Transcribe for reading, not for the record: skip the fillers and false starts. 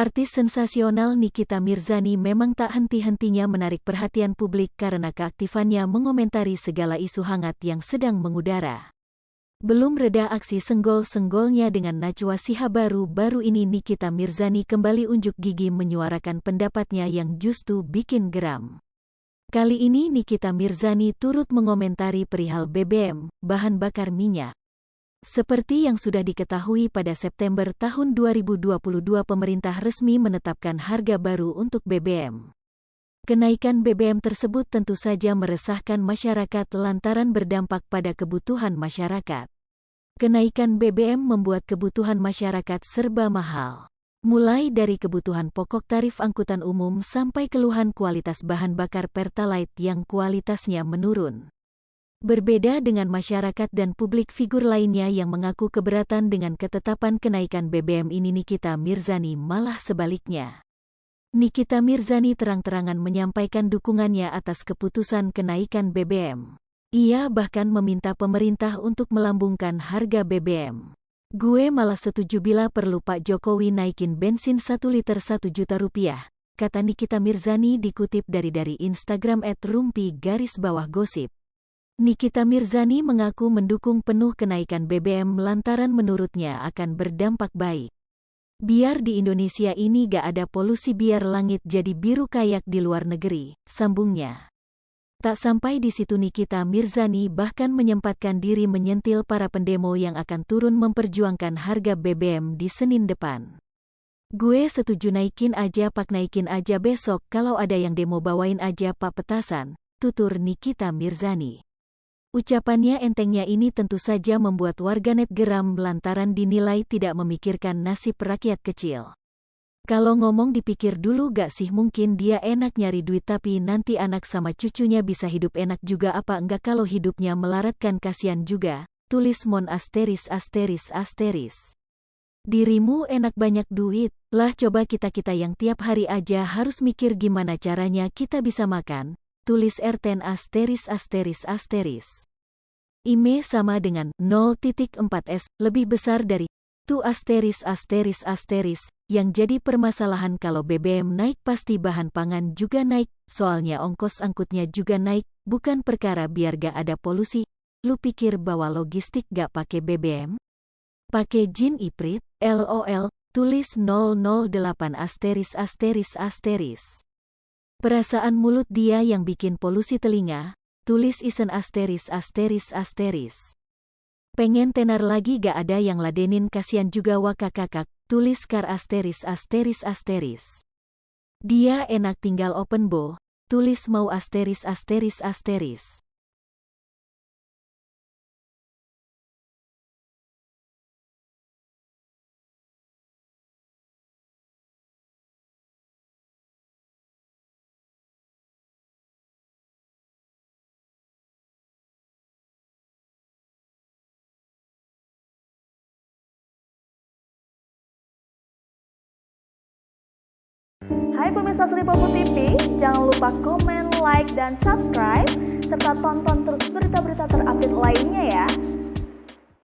Artis sensasional Nikita Mirzani memang tak henti-hentinya menarik perhatian publik karena keaktifannya mengomentari segala isu hangat yang sedang mengudara. Belum reda aksi senggol-senggolnya dengan Najwa Shihab baru ini Nikita Mirzani kembali unjuk gigi menyuarakan pendapatnya yang justru bikin geram. Kali ini Nikita Mirzani turut mengomentari perihal BBM, bahan bakar minyak. Seperti yang sudah diketahui pada September tahun 2022 pemerintah resmi menetapkan harga baru untuk BBM. Kenaikan BBM tersebut tentu saja meresahkan masyarakat lantaran berdampak pada kebutuhan masyarakat. Kenaikan BBM membuat kebutuhan masyarakat serba mahal. Mulai dari kebutuhan pokok tarif angkutan umum sampai keluhan kualitas bahan bakar Pertalite yang kualitasnya menurun. Berbeda dengan masyarakat dan publik figur lainnya yang mengaku keberatan dengan ketetapan kenaikan BBM ini, Nikita Mirzani malah sebaliknya. Nikita Mirzani terang-terangan menyampaikan dukungannya atas keputusan kenaikan BBM. Ia bahkan meminta pemerintah untuk melambungkan harga BBM. "Gue malah setuju bila perlu Pak Jokowi naikin bensin 1 liter 1 juta rupiah," kata Nikita Mirzani dikutip dari Instagram @rumpi_gosip. Nikita Mirzani mengaku mendukung penuh kenaikan BBM lantaran menurutnya akan berdampak baik. "Biar di Indonesia ini gak ada polusi, biar langit jadi biru kayak di luar negeri," sambungnya. Tak sampai di situ, Nikita Mirzani bahkan menyempatkan diri menyentil para pendemo yang akan turun memperjuangkan harga BBM di Senin depan. "Gue setuju naikin aja Pak, naikin aja besok, kalau ada yang demo bawain aja Pak petasan," tutur Nikita Mirzani. Ucapannya entengnya ini tentu saja membuat warganet geram lantaran dinilai tidak memikirkan nasib rakyat kecil. "Kalau ngomong dipikir dulu gak sih, mungkin dia enak nyari duit tapi nanti anak sama cucunya bisa hidup enak juga apa enggak kalau hidupnya melarat, kan kasihan juga," tulis Mon ****. "Dirimu enak banyak duit, lah coba kita yang tiap hari aja harus mikir gimana caranya kita bisa makan," tulis *****. IME sama dengan 0.4s, lebih besar dari tu *****. Yang jadi permasalahan kalau BBM naik pasti bahan pangan juga naik, soalnya ongkos angkutnya juga naik, bukan perkara biar gak ada polusi. Lu pikir bawa logistik gak pakai BBM? Pakai jin iprit, LOL, tulis 008 ****. "Perasaan mulut dia yang bikin polusi telinga," tulis Isen *****. "Pengen tenar lagi gak ada yang ladenin, kasian juga wakakakak," tulis Kar *****. "Dia enak tinggal open bo," tulis mau *****. Hai pemirsa Sri Popo TV, jangan lupa komen, like, dan subscribe, serta tonton terus berita-berita terupdate lainnya ya.